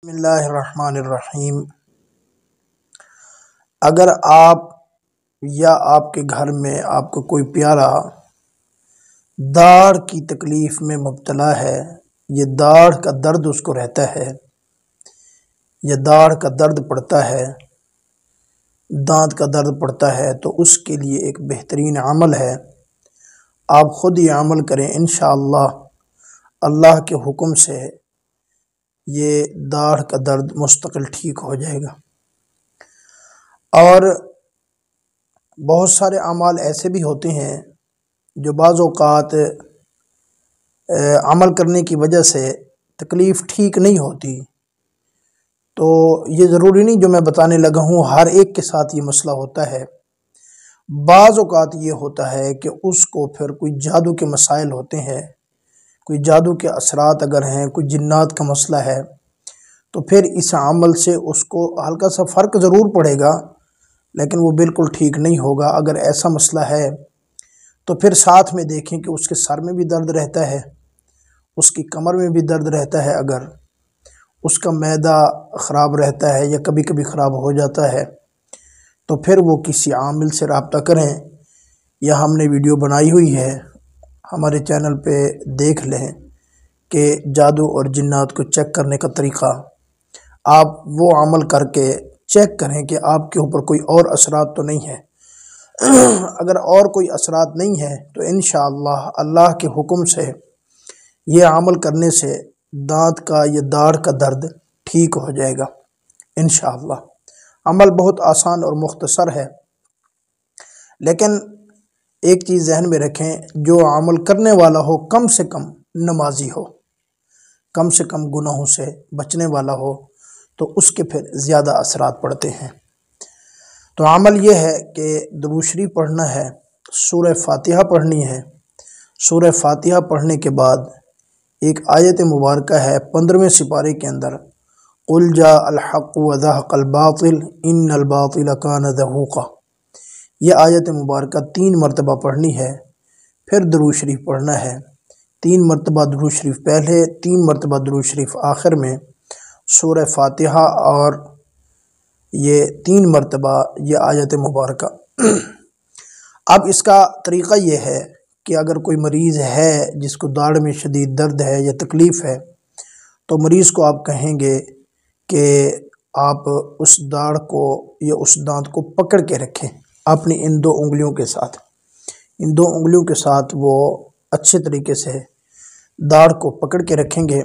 بسم اللہ الرحمن الرحیم۔ اگر آپ یا آپ کے گھر میں آپ کو کوئی پیارا داڑھ کی تکلیف میں مبتلا ہے، یہ داڑھ کا درد اس کو رہتا ہے، یا داڑھ کا درد پڑتا ہے، دانت کا درد پڑتا ہے، تو اس کے لیے ایک بہترین عمل ہے۔ آپ خود یہ عمل کریں، انشاءاللہ اللہ کے حکم سے یہ داڑھ کا درد مستقل ٹھیک ہو جائے گا۔ اور بہت سارے اعمال ایسے بھی ہوتے ہیں جو بعض اوقات عمل کرنے کی وجہ سے تکلیف ٹھیک نہیں ہوتی، تو یہ ضروری نہیں جو میں بتانے لگا ہوں ہر ایک کے ساتھ یہ مسئلہ ہوتا ہے۔ بعض اوقات یہ ہوتا ہے کہ اس کو پھر کوئی جادو کے مسائل ہوتے ہیں، کوئی جادو کے اثرات اگر ہیں، کوئی جنات کا مسئلہ ہے، تو پھر اس عمل سے اس کو ہلکا سا فرق ضرور پڑے گا، لیکن وہ بالکل ٹھیک نہیں ہوگا۔ اگر ایسا مسئلہ ہے تو پھر ساتھ میں دیکھیں کہ اس کے سر میں بھی درد رہتا ہے، اس کی کمر میں بھی درد رہتا ہے، اگر اس کا معدہ خراب رہتا ہے یا کبھی کبھی خراب ہو جاتا ہے، تو پھر وہ کسی عامل سے رابطہ کریں، یا ہم نے ویڈیو بنائی ہوئی ہے ہمارے چینل پہ دیکھ لیں کہ جادو اور جنات کو چیک کرنے کا طریقہ۔ آپ وہ عمل کر کے چیک کریں کہ آپ کے اوپر کوئی اور اثرات تو نہیں ہے۔ اگر اور کوئی اثرات نہیں ہے تو انشاءاللہ اللہ کے حکم سے یہ عمل کرنے سے دانت کا یا داڑھ کا درد ٹھیک ہو جائے گا انشاءاللہ۔ عمل بہت آسان اور مختصر ہے، لیکن ایک چیز ذہن میں رکھیں، جو عمل کرنے والا ہو کم سے کم نمازی ہو، کم سے کم گناہوں سے بچنے والا ہو، تو اس کے پھر زیادہ اثرات پڑتے ہیں۔ تو عمل یہ ہے کہ درود شریف پڑھنا ہے، سورہ فاتحہ پڑھنی ہے۔ سورہ فاتحہ پڑھنے کے بعد ایک آیت مبارکہ ہے 15ویں سپارے کے اندر، قُلْ جَاءَ الْحَقُّ وَزَهَقَ الْبَاطِلُ إِنَّ الْبَاطِلَ كَانَ زَهُوقًا۔ یہ آیت مبارکہ 3 مرتبہ پڑھنی ہے، پھر درود شریف پڑھنا ہے۔ 3 مرتبہ درود شریف پہلے، 3 مرتبہ درود شریف آخر میں، سورہ فاتحہ اور یہ 3 مرتبہ یہ آیت مبارکہ۔ اب اس کا طریقہ یہ ہے کہ اگر کوئی مریض ہے جس کو داڑھ میں شدید درد ہے یا تکلیف ہے، تو مریض کو آپ کہیں گے کہ آپ اس داڑھ کو یا اس دانت کو پکڑ کے رکھیں اپنی ان 2 انگلیوں کے ساتھ۔ ان 2 انگلیوں کے ساتھ وہ اچھے طریقے سے داڑھ کو پکڑ کے رکھیں گے،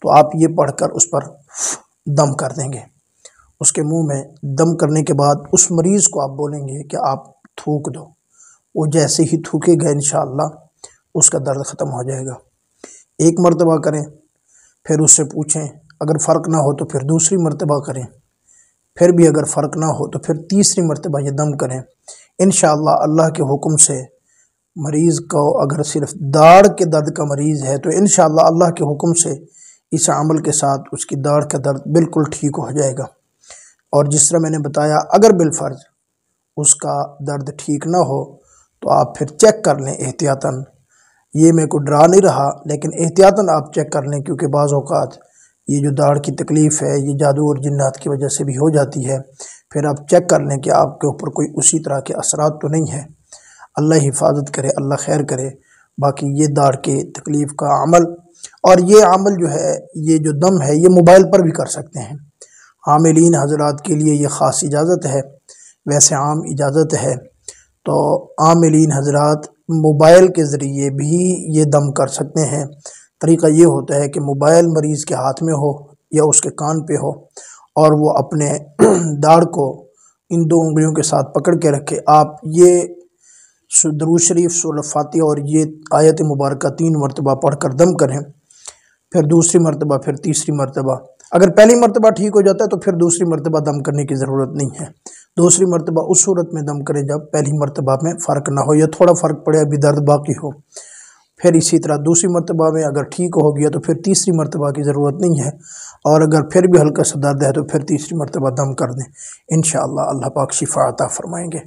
تو آپ یہ پڑھ کر اس پر دم کر دیں گے۔ اس کے منہ میں دم کرنے کے بعد اس مریض کو آپ بولیں گے کہ آپ تھوک دو۔ وہ جیسے ہی تھوکے گا انشاءاللہ اس کا درد ختم ہو جائے گا۔ 1 مرتبہ کریں، پھر اس سے پوچھیں، اگر فرق نہ ہو تو پھر دوسری مرتبہ کریں، پھر بھی اگر فرق نہ ہو تو پھر تیسری مرتبہ یہ دم کریں۔ انشاءاللہ اللہ کے حکم سے مریض کو اگر صرف داڑھ کے درد کا مریض ہے تو انشاءاللہ اللہ کے حکم سے اس عمل کے ساتھ اس کی داڑھ کا درد بالکل ٹھیک ہو جائے گا۔ اور جس طرح میں نے بتایا، اگر بالفرض اس کا درد ٹھیک نہ ہو تو آپ پھر چیک کر لیں احتیاطاً۔ یہ میں کو ڈرا نہیں رہا، لیکن احتیاطاً آپ چیک کر لیں، کیونکہ بعض اوقات یہ جو داڑھ کی تکلیف ہے یہ جادو اور جنات کی وجہ سے بھی ہو جاتی ہے۔ پھر آپ چیک کر لیں کہ آپ کے اوپر کوئی اسی طرح کے اثرات تو نہیں ہیں۔ اللہ حفاظت کرے، اللہ خیر کرے۔ باقی یہ داڑھ کے تکلیف کا عمل، اور یہ عمل جو ہے، یہ جو دم ہے، یہ موبائل پر بھی کر سکتے ہیں۔ عاملین حضرات کے لیے یہ خاص اجازت ہے، ویسے عام اجازت ہے۔ تو عاملین حضرات موبائل کے ذریعے بھی یہ دم کر سکتے ہیں۔ طریقہ یہ ہوتا ہے کہ موبائل مریض کے ہاتھ میں ہو یا اس کے کان پہ ہو، اور وہ اپنے داڑھ کو ان 2 انگلیوں کے ساتھ پکڑ کے رکھے۔ آپ یہ درود شریف، سورہ فاتحہ اور یہ آیت مبارکہ 3 مرتبہ پڑھ کر دم کریں، پھر دوسری مرتبہ، پھر تیسری مرتبہ۔ اگر پہلی مرتبہ ٹھیک ہو جاتا ہے تو پھر دوسری مرتبہ دم کرنے کی ضرورت نہیں ہے۔ دوسری مرتبہ اس صورت میں دم کریں جب پہلی مرتبہ میں فرق نہ ہو یا تھوڑا فرق پڑے، ابھی درد باقی ہو۔ پھر اسی طرح دوسری مرتبہ میں اگر ٹھیک ہو گیا تو پھر تیسری مرتبہ کی ضرورت نہیں ہے، اور اگر پھر بھی ہلکا سا درد ہے تو پھر تیسری مرتبہ دم کر دیں۔ انشاءاللہ اللہ پاک شفا عطا فرمائیں گے۔